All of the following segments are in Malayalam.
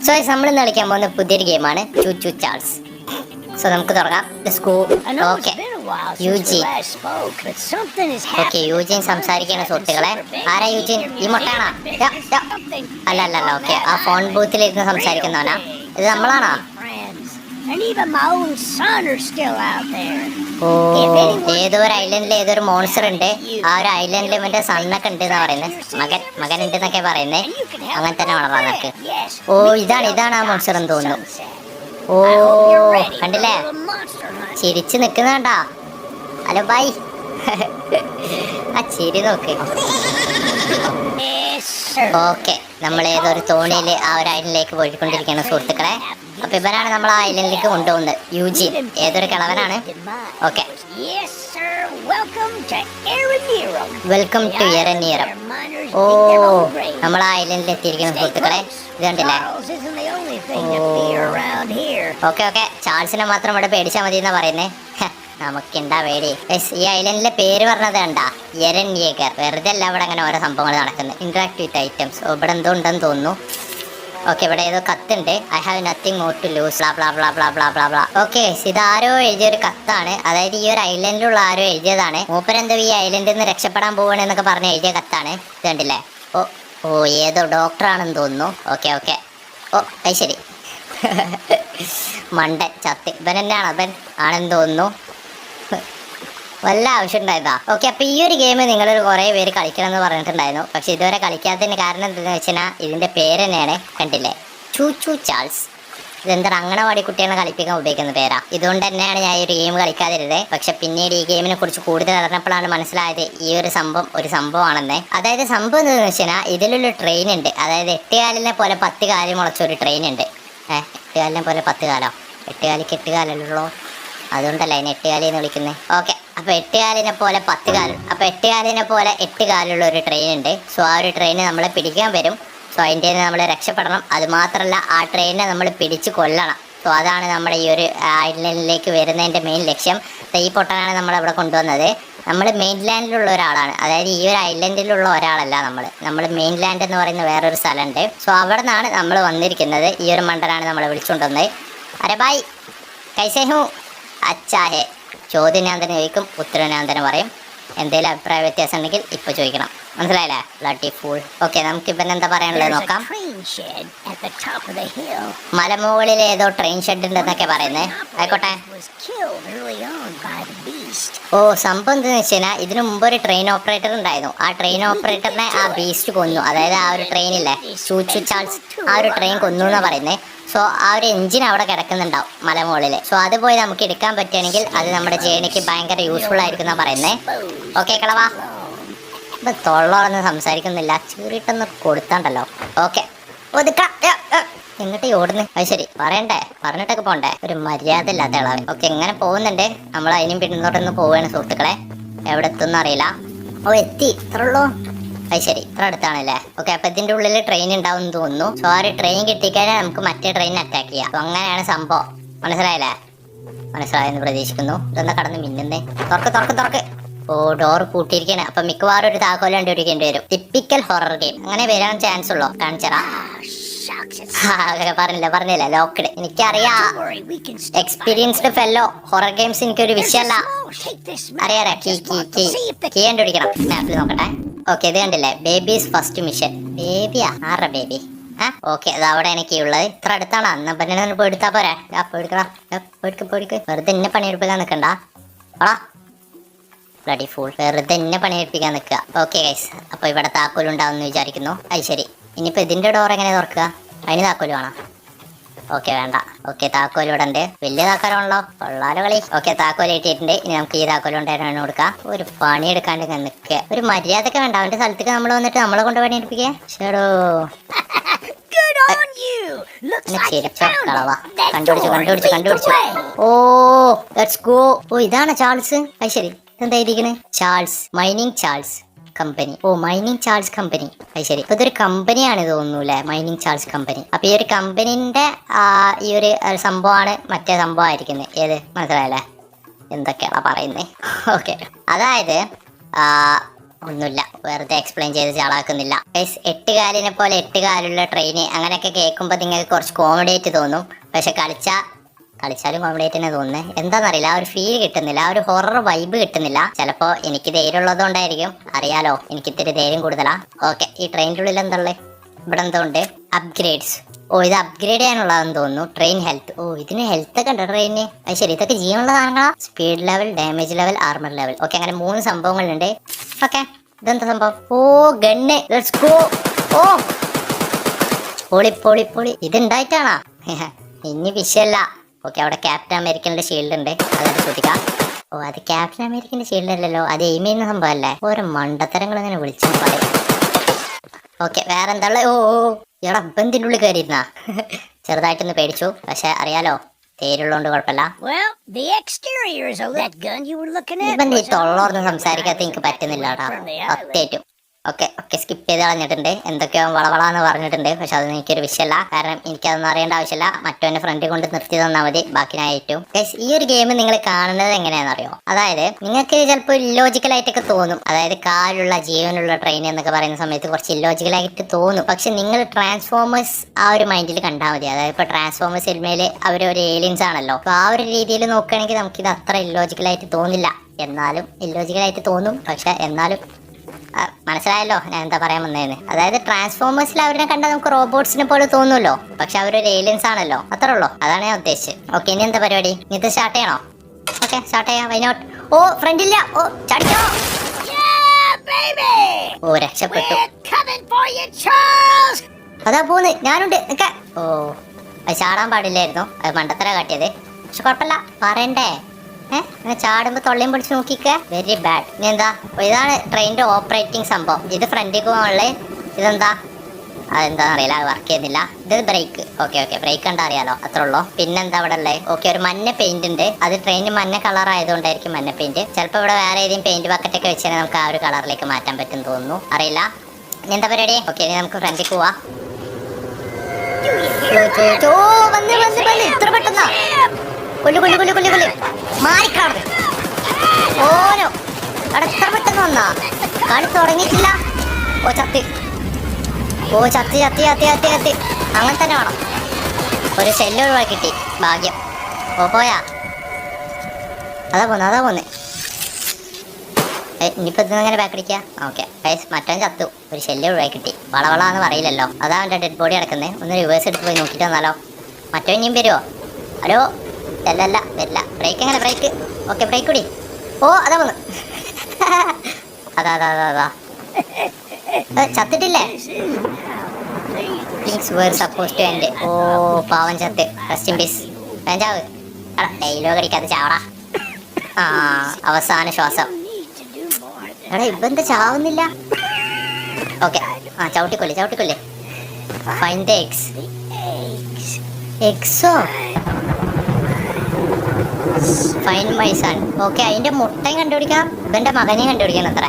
സോ നമ്മൾ ഇന്ന് കളിക്കാൻ പോകുന്ന പുതിയൊരു ഗെയിമാണ് ചൂച്ചു ചാൾസ്. സോ നമുക്ക് തുടങ്ങാം. ഓക്കെ യൂജിൻ സംസാരിക്കുന്ന സുഹൃത്തുക്കളെ. ആരാ യൂജിൻ? ഈ മുട്ടയാണോ? അല്ല അല്ല അല്ല ഓക്കെ, ആ ഫോൺ ബൂത്തിലിരുന്ന് സംസാരിക്കുന്നവനാ. ഇത് നമ്മളാണോ? ഓ, ഏതോ ഒരു ഐലൻഡിൽ ഏതോ ഒരു മോൺസ്റ്റർ ഉണ്ട്. ആ ഒരു ഐലൻഡിൽ ഇവന്റെ സണ്ണൊക്കെ ഉണ്ട് എന്നാ പറയുന്നത്. മകൻ ഉണ്ട് എന്നൊക്കെ പറയുന്നത്. അങ്ങനെ തന്നെ വളരാ നിനക്ക്. ഓ, ഇതാണ് ആ മോൺസ്റ്റർ എന്ന് തോന്നുന്നു. ഓ, കണ്ടില്ലേ, ചിരിച്ചു നിക്കുന്നണ്ടാ. Hello bye. ആ ചിരി നോക്ക്. ഓക്കെ, നമ്മൾ ഏതൊരു തോണിയിൽ ആ ഒരു ഐലൻഡിലേക്ക് പോയിക്കൊണ്ടിരിക്കുകയാണ് സുഹൃത്തുക്കളെ. അപ്പൊ ഇവനാണ് നമ്മൾ ആ ഐലൻഡിലേക്ക് കൊണ്ടുപോകുന്നത്. യൂജിൻ ഏതൊരു കിളവനാണ്. ഓക്കെ, വെൽക്കം ടു എരനീറം. ഓ, നമ്മൾ ആ ഐലൻഡിൽ എത്തിയിരിക്കുന്ന സുഹൃത്തുക്കളെ. ഇത് കണ്ടില്ലേ? ഓക്കെ ഓക്കെ, ചാൾസിനെ മാത്രം ഇവിടെ പേടിച്ചാൽ മതി എന്നാ പറയുന്നേ. നമുക്കുണ്ടാ പേടി. ഈ ഐലൻഡിലെ പേര് പറഞ്ഞത് കണ്ടാ, എരൻയേഗർ. വെറുതെ അല്ല ഇവിടെ അങ്ങനെ ഓരോ സംഭവങ്ങൾ നടക്കുന്നത്. Interact with items. ഇവിടെ എന്തോ ഉണ്ടെന്ന് തോന്നുന്നു. ഓക്കെ, ഇവിടെ ഏതോ കത്തുണ്ട്. I have nothing more to lose blah blah blah blah blah blah. Okay, ഇതാരോ എഴുതിയൊരു കത്താണ്. അതായത് ഈ ഒരു ഐലൻഡിലുള്ള ആരോ എഴുതിയതാണ്. മൂപ്പരെന്തോ ഈ ഐലൻഡിൽ നിന്ന് രക്ഷപ്പെടാൻ പോവാണെന്നൊക്കെ പറഞ്ഞ് എഴുതിയ കത്താണ്. ഇത് കണ്ടില്ലേ? ഓ ഓ, ഏതോ ഡോക്ടറാണെന്ന് തോന്നുന്നു. Okay okay. ഓ, അത് ശരി. മണ്ടൻ ചത്ത്. ഇവൻ തന്നെയാണ്, അവൻ ആണെന്ന് തോന്നുന്നു. വല്ല ആവശ്യം ഉണ്ടായതാ. ഓക്കെ, അപ്പൊ ഈ ഒരു ഗെയിം നിങ്ങൾ കുറെ പേര് കളിക്കണം എന്ന് പറഞ്ഞിട്ടുണ്ടായിരുന്നു. പക്ഷെ ഇതുവരെ കളിക്കാത്തതിന് കാരണം എന്താണെന്ന് വെച്ചാൽ ഇതിന്റെ പേര് തന്നെയാണ്, കണ്ടില്ലേ, ചൂച്ചു ചാൾസ്. ഇതെന്താ അംഗനവാടി കുട്ടികളെ കളിപ്പിക്കാൻ ഉപയോഗിക്കുന്ന പേരാ. ഇതുകൊണ്ട് തന്നെയാണ് ഞാൻ ഈ ഒരു ഗെയിം കളിക്കാതിരുന്നത്. പക്ഷെ പിന്നീട് ഈ ഗെയിമിനെ കുറിച്ച് കൂടുതൽ അറിഞ്ഞപ്പോഴാണ് മനസ്സിലായത് ഈ ഒരു സംഭവമാണെന്ന്. അതായത് സംഭവം എന്താണെന്ന് വെച്ചാൽ ഇതിലൊരു ട്രെയിൻ ഉണ്ട്. അതായത് 8 കാലിനെ പോലെ 10 കാല് മുളച്ച ഒരു ട്രെയിൻ ഉണ്ട്. 8 കാലിനെ പോലെ 10 കാലോ? 8 കാലിക്ക് 8 കാലല്ലോ, അതുകൊണ്ടല്ല അതിന് 8 കാലി എന്ന് വിളിക്കുന്നത്. ഓക്കെ, അപ്പൊ 8 കാലിനെ പോലെ 10 കാല്. അപ്പൊ 8 കാലിനെ പോലെ 8 കാലുള്ള ഒരു ട്രെയിൻ ഉണ്ട്. സോ ആ ഒരു ട്രെയിന് നമ്മളെ പിടിക്കാൻ വരും. സോ അതിൻ്റെ നമ്മൾ രക്ഷപ്പെടണം. അത് മാത്രമല്ല, ആ ട്രെയിനിനെ നമ്മൾ പിടിച്ച് കൊല്ലണം. സോ അതാണ് നമ്മുടെ ഈ ഒരു ഐലൻഡിലേക്ക് വരുന്നതിൻ്റെ മെയിൻ ലക്ഷ്യം. ഈ പൊട്ടനാണ് നമ്മളവിടെ കൊണ്ടുവന്നത്. നമ്മൾ മെയിൻലാൻഡിലുള്ള ഒരാളാണ്. അതായത് ഈ ഒരു ഐലൻഡിലുള്ള ഒരാളല്ല. നമ്മൾ മെയിൻലാൻഡ് എന്ന് പറയുന്ന വേറൊരു സ്ഥലമുണ്ട്. സോ അവിടെ നിന്നാണ് നമ്മൾ വന്നിരിക്കുന്നത്. ഈ ഒരു മണ്ടനാണ് നമ്മളെ വിളിച്ചുകൊണ്ടുവന്നത്. അരെ ബായ്, കൈസേ ഹൂ? അച്ചാഹേ. ചോദ്യം ഞാൻ തന്നെ ചോദിക്കും, ഉത്തരം ഞാൻ തന്നെ പറയും. എന്തെങ്കിലും അഭിപ്രായ വ്യത്യാസം ഉണ്ടെങ്കിൽ ഇപ്പൊ ചോദിക്കണം. മനസ്സിലായില്ലേ? Bloody fool. ഓക്കെ, നമുക്ക് ഇപ്പം എന്താ പറയാനുള്ളത് നോക്കാം. മലമുകളിൽ ഏതോ ട്രെയിൻ ഷെഡ് ഉണ്ടെന്നൊക്കെ പറയുന്നേ. ആയിക്കോട്ടെ. ഓ, സംഭവം എന്താണെന്ന് വെച്ചാൽ ഇതിനു മുമ്പ് ഒരു ട്രെയിൻ ഓപ്പറേറ്റർ ഉണ്ടായിരുന്നു. ആ ട്രെയിൻ ഓപ്പറേറ്ററിനെ ആ ബീസ്റ്റ് കൊന്നു. അതായത് ആ ഒരു ട്രെയിനില്ലേ, ചൂച്ചു ചാൾസ്, ആ ഒരു ട്രെയിൻ കൊന്നു എന്നാ പറയുന്നത്. സോ ആ ഒരു എഞ്ചിൻ അവിടെ കിടക്കുന്നുണ്ടാവും മലമുകളിൽ. സോ അത് പോയി നമുക്ക് എടുക്കാൻ പറ്റുകയാണെങ്കിൽ അത് നമ്മുടെ ജേണിക്ക് ഭയങ്കര യൂസ്ഫുൾ ആയിരിക്കും എന്നാ പറയുന്നത്. ഓക്കെ കളവാ, ഇപ്പം തൊള്ളോളൊന്നും സംസാരിക്കുന്നില്ല, ചീറിയിട്ടൊന്ന് കൊടുത്താണ്ടല്ലോ. ഓക്കെ, എങ്ങോട്ട് ഓടുന്നു? അത് ശരി, പറയണ്ടേ, പറഞ്ഞിട്ടൊക്കെ പോണ്ടേ. ഒരു മര്യാദ ഇല്ലാത്ത ഇളവൻ. ഓക്കെ, എങ്ങനെ പോകുന്നുണ്ട്. നമ്മൾ അതിനും പിന്നോട്ടൊന്ന് പോവുകയാണ് സുഹൃത്തുക്കളെ. എവിടെ എത്തുമെന്ന് അറിയില്ല. ഓ, എത്തി, ഇത്ര ഉള്ളൂ. അത് ശരി, ഇത്ര അടുത്താണല്ലേ. ഓക്കെ, അപ്പൊ ഇതിന്റെ ഉള്ളിൽ ട്രെയിൻ ഉണ്ടാവും എന്ന് തോന്നുന്നു. സോ ആ ഒരു ട്രെയിൻ കിട്ടിക്കഴിഞ്ഞാൽ നമുക്ക് മറ്റേ ട്രെയിൻ അറ്റാക്ക് ചെയ്യാം. സോ അങ്ങനെയാണ് സംഭവം. മനസ്സിലായില്ലേ? മനസ്സിലായെന്ന് പ്രതീക്ഷിക്കുന്നു. ഇതെന്താ കടന്ന് മിന്നുന്നേ? തുറക്ക്. ഓ, ഡോർ പൂട്ടിയിരിക്കാണ്. അപ്പൊ മിക്കവാറും ഒരു താക്കോല് കണ്ടുപിടിക്കേണ്ടി വരും. Typical horror game. അങ്ങനെ വരാൻ ചാൻസ് ഉള്ളൂ. കാണിച്ചറാ. പറഞ്ഞില്ല ലോക്ക്ഡ്. എനിക്കറിയാം, എക്സ്പീരിയൻസ്ഡ് ഫെല്ലോ. ഹൊറർ ഗെയിംസ് എനിക്കൊരു വിഷയമല്ല. അറിയാ, കീ കണ്ടുപിടിക്കണം. മാപ്പിൽ നോക്കട്ടെ. ഓക്കെ, ഇത് കണ്ടില്ലേ, ബേബീസ് ഫസ്റ്റ് മിഷൻ. ബേബിയാ? ആരുടെ ബേബി? ഓക്കെ, അത് അവിടെ എനിക്ക് ഉള്ളത്. ഇത്ര അടുത്താണ്. അന്ന് പിന്നെ പോയി എടുത്താ പോരാ? പോയിക്ക്. വെറുതെ എന്നെ പണിയെടുപ്പിക്കാൻ നിൽക്കണ്ട. Bloody fool. വെറുതെ എന്നെ പണിയെടുപ്പിക്കാൻ നിൽക്കുക. ഓക്കെ ഗൈസ്, അപ്പൊ ഇവിടെ താക്കോലുണ്ടാവും എന്ന് വിചാരിക്കുന്നു. അത് ശരി, ഇനിയിപ്പോ ഇതിന്റെ ഡോർ എങ്ങനെ തുറക്കുക? അതിന് താക്കോല് വേണം. ഓക്കെ, വേണ്ട. ഓക്കെ, താക്കോല് ഇവിടെ ഉണ്ട്. വലിയ താക്കോലാണല്ലോ, കൊള്ളാലോ കളി. ഓക്കെ, താക്കോല് കിട്ടിയിട്ടുണ്ട്. ഇനി നമുക്ക് ഈ താക്കോല് കൊണ്ടുവരാൻ കൊടുക്കാം. ഒരു പണി എടുക്കാണ്ട് നിൽക്കുക. ഒരു മര്യാദക്ക് വേണ്ട. അവന്റെ സ്ഥലത്തേക്ക് നമ്മൾ വന്നിട്ട് നമ്മളെ കൊണ്ട് പണിയെടുപ്പിക്കുക. ചേടോ, കണ്ടുപിടിച്ചു. ഓ, ലെറ്റ്സ് ഗോ. ഓ, ഇതാണ് ചാൾസ്. അത് ശരി, എന്താ ഇരിക്കണേ? Charles mining Charles company. ഓ, മൈനിങ് ചാൾസ് കമ്പനി. അത് ശരി, ഇപ്പൊ ഇതൊരു കമ്പനിയാണ് തോന്നുന്നു, മൈനിങ് ചാൾസ് കമ്പനി. അപ്പൊ ഈ ഒരു കമ്പനിന്റെ ഈ ഒരു സംഭവമാണ് മറ്റേ സംഭവം ആയിരിക്കുന്നത്. ഏത്? മനസ്സിലായല്ലേ? എന്തൊക്കെയാണ് പറയുന്നത്? ഓക്കെ, അതായത് ഒന്നുമില്ല, വെറുതെ എക്സ്പ്ലെയിൻ ചെയ്ത് ചാളാക്കുന്നില്ല. 8 കാലിനെ പോലെ 8 കാലുള്ള ട്രെയിന് അങ്ങനെയൊക്കെ കേൾക്കുമ്പോൾ നിങ്ങൾക്ക് കുറച്ച് കോമഡി ആയിട്ട് തോന്നും. പക്ഷെ കളിച്ചാലും കോമഡി ആയിട്ട് തന്നെ തോന്നുന്നത്. എന്താണെന്നറിയില്ല, ആ ഒരു ഫീൽ കിട്ടുന്നില്ല, ആ ഒരു ഹൊറർ വൈബ് കിട്ടുന്നില്ല. ചിലപ്പോൾ എനിക്ക് ധൈര്യം ഉള്ളതുകൊണ്ടായിരിക്കും, അറിയാലോ എനിക്ക് ഇത്തിരി ധൈര്യം കൂടുതലാ. ഓക്കെ, ഈ ട്രെയിനിൻ്റെ ഉള്ളിൽ എന്താ ഇവിടെ എന്തോ ഉണ്ട്, അപ്ഗ്രേഡ്സ്. ഓ, ഇത് അപ്ഗ്രേഡ് ചെയ്യാനുള്ളതെന്ന് തോന്നുന്നു. Train health. ഓ, ഇതിന് ഹെൽത്ത് ഒക്കെ ഉണ്ട് ട്രെയിനിന്. അത് ശരി, ഇതൊക്കെ ജീവനുള്ള സാധനങ്ങളാ. Speed level, damage level, armour level. Okay, അങ്ങനെ 3 സംഭവങ്ങളുണ്ട്. ഓക്കെ, ഇതെന്താ സംഭവം? ഓ, ഗണ്ണ്. Let's go. ഓ, പൊളി പൊളി പൊളി. ഇതുണ്ടായിട്ടാണോ? ഇനി വിഷയല്ല. ഓക്കെ, അവിടെ ക്യാപ്റ്റൻ അമേരിക്കൻ്റെ ഷീൽഡ് ഉണ്ട്, അതൊക്കെ ശ്രദ്ധിക്കാം. ഓ, അത് ക്യാപ്റ്റൻ അമേരിക്കൻ്റെ ഷീൽഡ് അല്ലല്ലോ, അത് എയിം ചെയ്യുന്ന സംഭവമല്ലേ. ഓരോ മണ്ടത്തരങ്ങൾ ഇങ്ങനെ വിളിച്ചു പറയും. ഓക്കെ, വേറെന്താ ഉള്ളത്? ഓ, എടാ ബന്തിൻ്റെ ഉള്ളിൽ കയറിയിരുന്നാ. ചെറുതായിട്ടൊന്ന് പേടിച്ചു, പക്ഷെ അറിയാലോ തേരുള്ളതുകൊണ്ട് കുഴപ്പമില്ല. ഇവന്റെ ഈ തൊള്ളോർന്ന് സംസാരിക്കാത്ത എനിക്ക് പറ്റുന്നില്ല കേട്ടോ, സത്യായിട്ടും. ഓക്കെ ഓക്കെ, സ്കിപ്പ് ചെയ്ത് കളഞ്ഞിട്ടുണ്ട്. എന്തൊക്കെയോ വളവളാന്ന് പറഞ്ഞിട്ടുണ്ട്, പക്ഷെ അതൊന്നും എനിക്കൊരു വിഷയമല്ല. കാരണം എനിക്കതൊന്നും അറിയേണ്ട ആവശ്യമില്ല. മറ്റവന്റെ ഫ്രണ്ട് കൊണ്ട് നിർത്തി തന്നാൽ മതി, ബാക്കി ഞാൻ ഏറ്റവും. ഈ ഒരു ഗെയിം നിങ്ങൾ കാണുന്നത് എങ്ങനെയാണെന്നറിയോ? അതായത് നിങ്ങൾക്ക് ചിലപ്പോൾ ഇല്ലോജിക്കലായിട്ടൊക്കെ തോന്നും. അതായത് കാലുള്ള ജീവനുള്ള ട്രെയിൻ എന്നൊക്കെ പറയുന്ന സമയത്ത് കുറച്ച് ഇല്ലോജിക്കലായിട്ട് തോന്നും. പക്ഷെ നിങ്ങൾ ട്രാൻസ്ഫോമേഴ്സ് ആ ഒരു മൈൻഡിൽ കണ്ടാൽ മതി. അതായത് ഇപ്പോൾ ട്രാൻസ്ഫോമേഴ്സ് സിനിമയിൽ അവരൊരു ഏലിയൻസ് ആണല്ലോ. അപ്പോൾ ആ ഒരു രീതിയിൽ നോക്കുകയാണെങ്കിൽ നമുക്കിത് അത്ര ഇല്ലോജിക്കലായിട്ട് തോന്നില്ല. എന്നാലും ഇല്ലോജിക്കലായിട്ട് തോന്നും, പക്ഷെ എന്നാലും മനസ്സിലായല്ലോ ഞാൻ എന്താ പറയാൻ വന്നതെന്ന്. അതായത് ട്രാൻസ്ഫോമേഴ്സിൽ അവരെ കണ്ടാൽ നമുക്ക് റോബോട്ട്സിനെ പോലെ തോന്നുമല്ലോ, പക്ഷെ അവരൊരു ഏലിയൻസ് ആണല്ലോ, അത്രേ ഉള്ളൂ. അതാണ് ഞാൻ ഉദ്ദേശിച്ചത്. ഓക്കെ, ഇനി എന്താ പരിപാടി? ഇത് സ്റ്റാർട്ട് ചെയ്യണോ? ഓക്കെ, സ്റ്റാർട്ട് ചെയ്യാം. വൈനോട്ട്. ഓ, ഫ്രണ്ടില്ല. ഓ, ചടിച്ചോ. ഓ, രക്ഷപ്പെട്ടു. അതാ പോന്ന്, ഞാനുണ്ട്. ഓ, അത് ചാടാൻ പാടില്ലായിരുന്നു, അത് മണ്ടത്തര കാട്ടിയത്. പക്ഷെ കുഴപ്പമില്ല, പറയണ്ടേ. അങ്ങനെ ചാടുമ്പോ തൊള്ളയും പിടിച്ച് നോക്കിക്ക. Very bad. ഇനി എന്താ? ഇതാണ് ട്രെയിനിന്റെ ഓപ്പറേറ്റിംഗ് സംഭവം. ഇത് ഫ്രണ്ടിൽ പോകാനുള്ള ഇതെന്താ? അതെന്താ അറിയില്ല, അത് വർക്ക് ചെയ്യുന്നില്ല. ഇത് ബ്രേക്ക്. ഓക്കെ ഓക്കെ, ബ്രേക്ക് കണ്ടാ അറിയാലോ, അത്ര ഉള്ളൂ. പിന്നെന്താ ഇവിടെ ഉള്ളത്? ഓക്കെ, ഒരു മഞ്ഞ പെയിന്റ് ഉണ്ട്. അത് ട്രെയിനിന് മഞ്ഞ കളർ ആയതുകൊണ്ടായിരിക്കും മഞ്ഞ പെയിന്റ്. ചിലപ്പോൾ ഇവിടെ വേറെ ഏതെങ്കിലും പെയിന്റ് ബക്കറ്റ് ഒക്കെ വെച്ചാൽ നമുക്ക് ആ ഒരു കളറിലേക്ക് മാറ്റാൻ പറ്റും തോന്നുന്നു, അറിയില്ല. ഇനി എന്താ പരിപാടി? ഓക്കെ, ഇനി നമുക്ക് ഫ്രണ്ടിൽ പോവാ. ഇത്ര പെട്ടെന്നാ? കൊല്ലു കൊല്ലു കൊല്ലു കൊല്ലു കൊല്ലു, മാറിക്കാണ്. ഓരോ അവിടെ എത്ര പെട്ടെന്ന് വന്നാ? കളി തുടങ്ങിയിട്ടില്ല. ഓ, ചത്തി. ഓ, ചത്തി ചത്തി ചത്തി ചത്തി ചത്തി. അങ്ങനെ തന്നെ വേണം. ഒരു ഷെല്ല് ഒഴിവാക്കി കിട്ടി, ഭാഗ്യം. ഓ, പോയാ? അതാ പോന്നെ. ഇനിയിപ്പോൾ ഇങ്ങനെ ബാക്ക് അടിക്കുക. ഓക്കെ, മറ്റവൻ ചത്തു, ഒരു ഷെല്ല് ഒഴിവാക്കി കിട്ടി. വളവളാന്ന് പറയില്ലല്ലോ, അതാ അവൻ്റെ ഡെഡ് ബോഡി കിടക്കുന്നത്. ഒന്ന് റിവേഴ്സ് എടുത്ത് പോയി നോക്കിയിട്ട് വന്നാലോ? മറ്റവൻ ഇനിയും വരുമോ? ഹലോ? അല്ല, വരില്ല. ബ്രേക്ക് എങ്ങനെ? ബ്രേക്ക്. ഓക്കെ, ബ്രേക്ക് കൂടി. ഓ, അതാ വന്ന്. അതാ ചത്തിട്ടില്ലേ? ഓ, പാവൻ ചത്ത്. Rest in peace. ചാവ്. ഡെയിലോഗ് അടിക്കാതെ ചാവടാ. ആ, അവസാന ശ്വാസം. എടാ, ഇവന്താ ചാവുന്നില്ല? ഓക്കെ, ആ, ചവിട്ടിക്കൊല്ലേ. Find the eggs. എഗ്സോ? Fine my son. ഓക്കെ, അതിന്റെ മുട്ടയും കണ്ടുപിടിക്കാം, ഇവന്റെ മകനെയും കണ്ടുപിടിക്കണം അത്ര.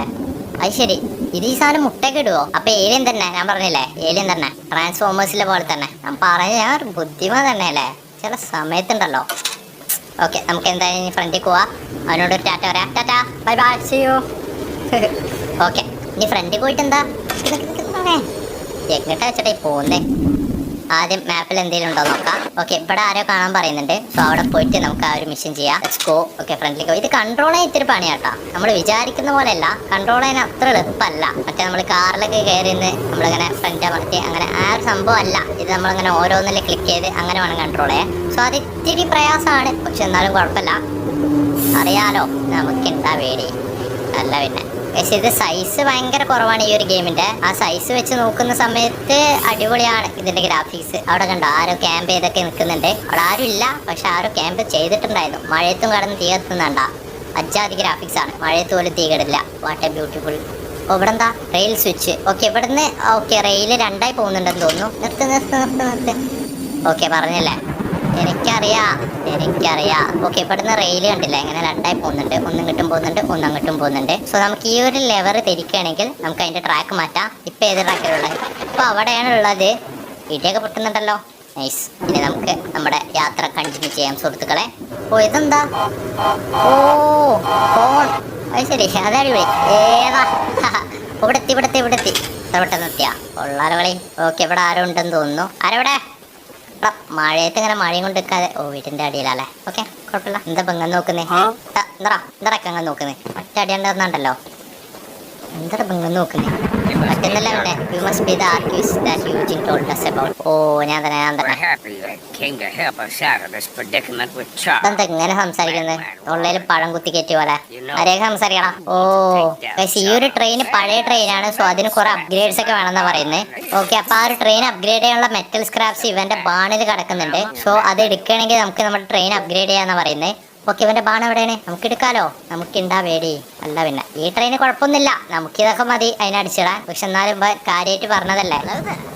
അത് ശരി, ഇത് ഈ സാധനം മുട്ടയൊക്കെ ഇടുവോ? അപ്പൊ ഏലിയൻ തന്നെ, ഞാൻ പറഞ്ഞില്ലേ, ഏലിയൻ തന്നെ, ട്രാൻസ്ഫോമേഴ്സിലെ പോലെ തന്നെ. ഞാൻ ഒരു ബുദ്ധിമാൻ തന്നെ അല്ലേ ചില സമയത്തുണ്ടല്ലോ. ഓക്കെ, നമുക്ക് എന്തായാലും ഫ്രണ്ടിൽ പോവാ. അവനോട് ഒരു ടാറ്റ പറയാം. Tata, bye bye, see you. Okay, ഇനി ഫ്രണ്ടിൽ പോയിട്ട് എന്താ എങ്ങോട്ടാ വെച്ചിട്ടേ പോകുന്നേ? ആദ്യം മാപ്പിൽ എന്തെങ്കിലും ഉണ്ടോ നോക്കാം. ഓക്കെ, ഇവിടെ ആരോ കാണാൻ പറയുന്നുണ്ട്. സോ അവിടെ പോയിട്ട് നമുക്ക് ആ ഒരു മിഷൻ ചെയ്യാം. Let's go. ഓക്കെ, ഫ്രണ്ടിലേക്ക് പോയി. ഇത് കൺട്രോൾ ചെയ്യാൻ ഇത്തിരി പണിയാട്ടോ. നമ്മൾ വിചാരിക്കുന്ന പോലെയല്ല, കൺട്രോൾ ചെയ്യാൻ അത്ര എളുപ്പമല്ല. മറ്റേ നമ്മൾ കാറിലൊക്കെ കയറി നിന്ന് നമ്മളിങ്ങനെ ഫ്രണ്ട് അമർത്തി അങ്ങനെ ആ ഒരു സംഭവം അല്ല. ഇത് നമ്മളിങ്ങനെ ഓരോന്നിൽ ക്ലിക്ക് ചെയ്ത് അങ്ങനെ വേണം കൺട്രോൾ ചെയ്യാൻ. സോ അത് ഇത്തിരി പ്രയാസമാണ്, പക്ഷെ എന്നാലും കുഴപ്പമില്ല. അറിയാലോ നമുക്ക് എന്താ പേടി. അല്ല പിന്നെ പക്ഷെ ഇത് സൈസ് ഭയങ്കര കുറവാണ് ഈ ഒരു ഗെയിമിന്റെ. ആ സൈസ് വെച്ച് നോക്കുന്ന സമയത്ത് അടിപൊളിയാണ് ഇതിന്റെ ഗ്രാഫിക്സ്. അവിടെ കണ്ടോ ആരോ ക്യാമ്പ് ചെയ്തൊക്കെ നിൽക്കുന്നുണ്ട്. അവിടെ ആരും ഇല്ല, പക്ഷെ ആരോ ക്യാമ്പ് ചെയ്തിട്ടുണ്ടായിരുന്നു. മഴയത്തും കടന്ന് തീ കത്തുന്നുണ്ട. അജാതി ഗ്രാഫിക്സ് ആണ്, മഴയത്ത് പോലും തീ കിടില്ല. What a beautiful. ഓ, ഇവിടെ എന്താ? Rail switch. ഓക്കെ, ഇവിടുന്ന് ഓക്കെ റെയില് രണ്ടായി പോകുന്നുണ്ടെന്ന് തോന്നുന്നു. നിർത്ത്. ഓക്കെ, പറഞ്ഞല്ലേ, എനിക്കറിയാം. ഓക്കെ, ഇവിടുന്ന് റെയിൽ കണ്ടില്ല, ഇങ്ങനെ രണ്ടായി പോകുന്നുണ്ട്. ഒന്നിങ്ങോട്ടും പോകുന്നുണ്ട്, ഒന്നങ്ങോട്ടും പോകുന്നുണ്ട്. സോ നമുക്ക് ഈ ഒരു ലെവർ തിരിക്കുകയാണെങ്കിൽ നമുക്ക് അതിന്റെ ട്രാക്ക് മാറ്റാം. ഇപ്പൊ ഏത് ട്രാക്കിലുള്ളത്? ഇപ്പൊ അവിടെയാണ് ഉള്ളത്. ഇടിയൊക്കെ പൊട്ടുന്നുണ്ടല്ലോ, നൈസ്. ഇനി നമുക്ക് നമ്മുടെ യാത്ര കണ്ടിന്യൂ ചെയ്യാം സുഹൃത്തുക്കളെ. ഓ, ഇതെന്താ? ഓ, ഫോൺ. അത് ശരി, അതടിപൊളി. ഏതാ ഇവിടെത്തി പെട്ടെന്ന് എത്തിയാ ഉള്ളാറ് കളി. ഓക്കെ, ഇവിടെ ആരോ ഉണ്ടെന്ന് തോന്നുന്നു. ആരവിടെ? മഴയത്ത് ഇങ്ങനെ മഴയും കൊണ്ട് നിൽക്കാതെ. ഓ, വീട്ടിന്റെ അടിയിലല്ലേ. ഓക്കെ, കുഴപ്പമില്ല. എന്താ പെങ്ങ നോക്കുന്നേ? എന്താ കങ്ങ നോക്കുന്നേ? ഒറ്റ അടി ഉണ്ടെന്നുണ്ടല്ലോ. എന്താ പെങ്ങ നോക്കുന്നേ? പറ്റുന്നില്ല അവിടെ. You must be the Arcus that Eugene told us about. ഓ, ഞാൻ തന്നെ. ഇതെന്താ ഇങ്ങനെ സംസാരിക്കുന്നത്? തൊള്ളയിൽ പഴം കുത്തി കയറ്റി പോലെ ആരെയൊക്കെ സംസാരിക്കണം. ഓ, പക്ഷേ ഈ ഒരു ട്രെയിൻ പഴയ ട്രെയിനാണ്. സോ അതിന് കുറെ അപ്ഗ്രേഡ്സ് ഒക്കെ വേണമെന്നാ പറയുന്നത്. ഓക്കെ, അപ്പൊ ആ ഒരു ട്രെയിൻ അപ്ഗ്രേഡ് ചെയ്യാനുള്ള മെറ്റൽ സ്ക്രാപ്സ് ഇവന്റെ ബാണിൽ കിടക്കുന്നുണ്ട്. സോ അത് എടുക്കണമെങ്കിൽ നമുക്ക് നമ്മുടെ ട്രെയിൻ അപ്ഗ്രേഡ് ചെയ്യാന്നാ പറയുന്നത്. ഓക്കെ, ഇവന്റെ ബാൺ എവിടെയാണ്? നമുക്ക് എടുക്കാലോ. നമുക്ക് ഉണ്ടാ വേടി. അല്ല, പിന്നെ ഈ ട്രെയിന് കുഴപ്പമൊന്നുമില്ല, നമുക്ക് ഇതൊക്കെ മതി അതിനടിച്ചിടാൻ. പക്ഷെ എന്നാലും കാര്യമായിട്ട് പറഞ്ഞതല്ലേ.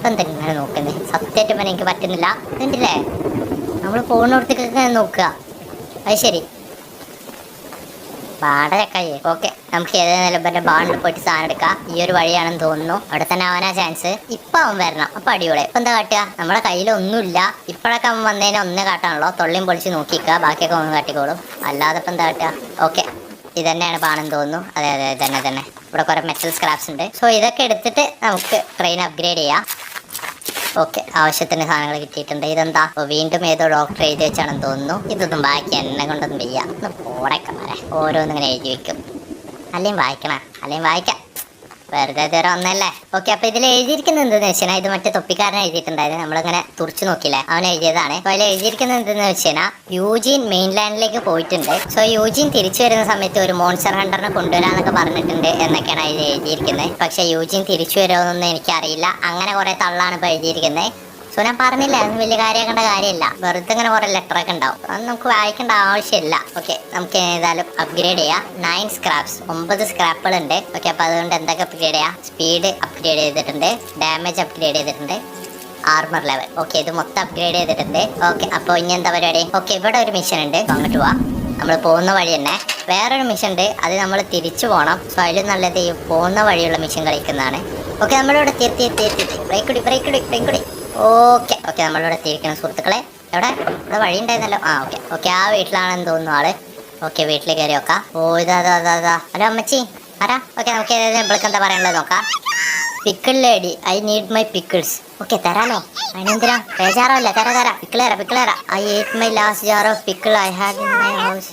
എന്താ ഇങ്ങനെ നോക്കുന്നേ? സത്യമായിട്ട് ഇവൻ എനിക്ക് പറ്റുന്നില്ല. കണ്ടില്ലേ, നമ്മൾ പോകുന്നിടത്തേക്കൊക്കെ നോക്കുക. അത് ശരി, ബാടയൊക്കെ. ഓക്കെ, നമുക്ക് ഏതായാലും ഇവന്റെ ബാണിൽ പോയിട്ട് സാധനം എടുക്കാം. ഈ ഒരു വഴിയാണെന്ന് തോന്നുന്നു. അവിടെ തന്നെ അവനാ ചാൻസ്. ഇപ്പൊ അവൻ വരണം. അപ്പൊ അടിപൊളി. ഇപ്പൊ എന്താ കാട്ടുക? നമ്മളെ കയ്യിലൊന്നുമില്ല. ഇപ്പോഴൊക്കെ അവൻ വന്നതിനെ ഒന്ന് കാട്ടാണല്ലോ. തൊള്ളിയും പൊളിച്ച് നോക്കിക്കുക, ബാക്കിയൊക്കെ ഒന്ന് കാട്ടിക്കോളും. അല്ലാതെ ഇപ്പൊ എന്താ കാട്ടുക? ഓക്കെ, ഇത് തന്നെയാണ് ബാണെന്ന് തോന്നുന്നു. അതെ അതെ, തന്നെ. ഇവിടെ കുറെ മെറ്റൽ സ്ക്രാപ്സ് ഉണ്ട്. സോ ഇതൊക്കെ എടുത്തിട്ട് നമുക്ക് ട്രെയിൻ അപ്ഗ്രേഡ് ചെയ്യാം. ഓക്കെ, ആവശ്യത്തിന് സാധനങ്ങൾ കിട്ടിയിട്ടുണ്ട്. ഇതെന്താ? വീണ്ടും ഏതോ ഡോക്ടർ എഴുതി വെച്ചാണെന്ന് തോന്നുന്നു. ഇതൊന്നും ബാക്കി എന്നെ കൊണ്ടൊന്നും വയ്യ. ഒന്ന് പോടൊക്കെ വരെ ഓരോന്നിങ്ങനെ എഴുതി വെക്കും. അല്ലെങ്കിൽ വായിക്കാം. വെറുതെ തരം ഒന്നല്ലേ. ഓക്കെ, അപ്പൊ ഇതിൽ എഴുതിയിരിക്കുന്നത് എന്തെന്ന് വെച്ചാൽ, ഇത് മറ്റേ തൊപ്പിക്കാരൻ എഴുതിയിട്ടുണ്ടായിരുന്നു. നമ്മളിങ്ങനെ തുറച്ചു നോക്കില്ലേ, അവൻ എഴുതിയതാണ്. അപ്പൊ അതിൽ എഴുതിയിരിക്കുന്നത് എന്തെന്ന് വെച്ചാൽ, യൂജീൻ മെയിൻലാൻഡിലേക്ക് പോയിട്ടുണ്ട്. സോ യൂജീൻ തിരിച്ചു വരുന്ന സമയത്ത് ഒരു മോൺസ്റ്റർ ഹണ്ടറിനെ കൊണ്ടുവരാന്നൊക്കെ പറഞ്ഞിട്ടുണ്ട് എന്നൊക്കെയാണ് അതിൽ എഴുതിയിരിക്കുന്നത്. പക്ഷെ യൂജീൻ തിരിച്ചു വരുമോന്നൊന്നും എനിക്കറിയില്ല. അങ്ങനെ കുറെ തള്ളാണ് ഇപ്പൊ എഴുതിയിരിക്കുന്നത്. സോ ഞാൻ പറഞ്ഞില്ല, അതൊന്നും വലിയ കാര്യമാക്കേണ്ട കാര്യമില്ല. വെറുതെ ഇങ്ങനെ കുറെ ലെറ്ററൊക്കെ ഉണ്ടാവും, അത് നമുക്ക് വായിക്കേണ്ട ആവശ്യമില്ല. ഓക്കെ, നമുക്ക് ഏതായാലും അപ്ഗ്രേഡ് ചെയ്യാം. 9 സ്ക്രാപ്സ്, 9 സ്ക്രാപ്പുകളുണ്ട്. ഓക്കെ, അപ്പൊ അതുകൊണ്ട് എന്തൊക്കെ അപ്ഗ്രേഡ് ചെയ്യാം? സ്പീഡ് അപ്ഗ്രേഡ് ചെയ്തിട്ടുണ്ട്, ഡാമേജ് അപ്ഗ്രേഡ് ചെയ്തിട്ടുണ്ട്, ആർമർ ലെവൽ. ഓക്കെ, ഇത് മൊത്തം അപ്ഗ്രേഡ് ചെയ്തിട്ടുണ്ട്. ഓക്കെ, അപ്പോൾ ഇനി എന്താ പരിപാടി? ഓക്കെ, ഇവിടെ ഒരു മിഷൻ ഉണ്ട്, അങ്ങോട്ട് പോവാം. നമ്മൾ പോകുന്ന വഴി തന്നെ വേറൊരു മിഷൻ ഉണ്ട്, അത് നമ്മൾ തിരിച്ചു പോകണം. സോ അതിൽ നല്ലത് ഈ പോകുന്ന വഴിയുള്ള മിഷൻ കളിക്കുന്നതാണ്. ഓക്കെ, നമ്മളിവിടെ ബ്രേക്ക് കൂടി. ഓക്കെ, നമ്മളിവിടെ എത്തിയിരിക്കണം സുഹൃത്തുക്കളെ. ഇവിടെ വഴി ഉണ്ടായിരുന്നല്ലോ. ഓക്കെ, ആ വീട്ടിലാണെന്ന് തോന്നുന്നു ആള്. ഓക്കെ, വീട്ടിൽ കയറി നോക്കാം. ഓ, ഇതാ. ഹലോ അമ്മച്ചി, ആരാ? ഓക്കെ, നമുക്ക് ഇവൾക്ക് എന്താ പറയാനുള്ളത് നോക്കാം. Pickle lady, I need my pickles. Okay, തരാലോ. അതിനെന്തിനാ? ബേജാറല്ല, തരാം. പിക്കിളേരാ. I ate my last jar of pickle I had in my house.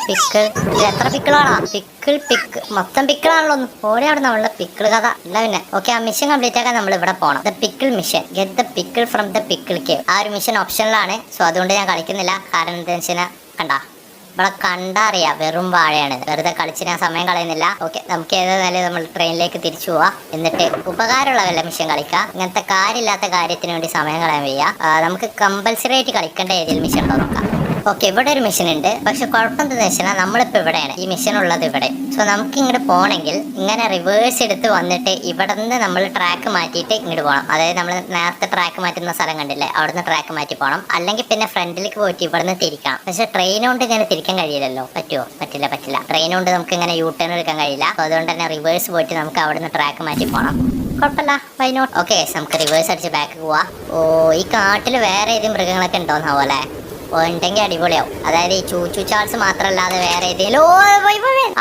Pickle എത്ര പിക്കിളാണോ? പിക്ക് മൊത്തം പിക്കിളാണല്ലോ. ഓടി അവിടെ നമ്മളുടെ പിക്കിൾ കഥ അല്ല പിന്നെ. ഓക്കെ, ആ മിഷൻ കംപ്ലീറ്റ് ആക്കാൻ നമ്മൾ ഇവിടെ പോകണം. The pickle mission, get the pickle from the pickle cave. ആ ഒരു മിഷൻ ഓപ്ഷനിലാണ്. സോ അതുകൊണ്ട് ഞാൻ കളിക്കുന്നില്ല. കാരണം എന്താ വെച്ചാൽ, കണ്ടാ ഇവിടെ കണ്ടറിയാം വെറും വാഴയാണ്. വെറുതെ കളിച്ച് ഞാൻ സമയം കളയുന്നില്ല. ഓക്കെ, നമുക്ക് ഏതായാലും നമ്മൾ ട്രെയിനിലേക്ക് തിരിച്ചു പോവാം. എന്നിട്ട് ഉപകാരമുള്ള വല്ല മിഷൻ കളിക്കാം. ഇങ്ങനത്തെ കാര്യമില്ലാത്ത കാര്യത്തിന് വേണ്ടി സമയം കളയാൻ വയ്യ. നമുക്ക് കമ്പൽസറി ആയിട്ട് കളിക്കേണ്ട ഏതെങ്കിലും മിഷൻ ഉണ്ടോ നോക്കാം. ഓക്കെ, ഇവിടെ ഒരു മിഷൻ ഉണ്ട്. പക്ഷെ കുഴപ്പം എന്താണെന്ന് വെച്ചാൽ, നമ്മളിപ്പോൾ ഇവിടെയാണ്, ഈ മിഷൻ ഉള്ളത് ഇവിടെ. സോ നമുക്ക് ഇങ്ങോട്ട് പോകണമെങ്കിൽ ഇങ്ങനെ റിവേഴ്സ് എടുത്ത് വന്നിട്ട് ഇവിടെ നിന്ന് നമ്മൾ ട്രാക്ക് മാറ്റിയിട്ട് ഇങ്ങോട്ട് പോകണം. അതായത് നമ്മൾ നേരത്തെ ട്രാക്ക് മാറ്റുന്ന സ്ഥലം കണ്ടില്ലേ, അവിടെ നിന്ന് ട്രാക്ക് മാറ്റി പോകണം. അല്ലെങ്കിൽ പിന്നെ ഫ്രണ്ടിലേക്ക് പോയിട്ട് ഇവിടെ നിന്ന് തിരിക്കണം. പക്ഷെ ട്രെയിൻ കൊണ്ട് ഇങ്ങനെ തിരിക്കാൻ കഴിയില്ലല്ലോ. പറ്റുമോ? പറ്റില്ല. ട്രെയിൻ കൊണ്ട് നമുക്ക് ഇങ്ങനെ യൂ ടേൺ എടുക്കാൻ കഴിയില്ല. അപ്പോൾ അതുകൊണ്ട് തന്നെ റിവേഴ്സ് പോയിട്ട് നമുക്ക് അവിടെ നിന്ന് ട്രാക്ക് മാറ്റി പോകണം. കുഴപ്പമില്ല, വൈ നോട്ട്. ഓക്കെ, നമുക്ക് റിവേഴ്സ് അടിച്ച് ബാക്ക് പോവാം. ഓ, ഈ കാട്ടിൽ വേറെ ഏതെങ്കിലും മൃഗങ്ങളൊക്കെ ഉണ്ടോന്നാ പോലെ. ഉണ്ടെങ്കിൽ അടിപൊളിയാവും. അതായത് ഈ ചൂച്ചു ചാൾസ് മാത്രമല്ലാതെ വേറെ ഏതെങ്കിലും.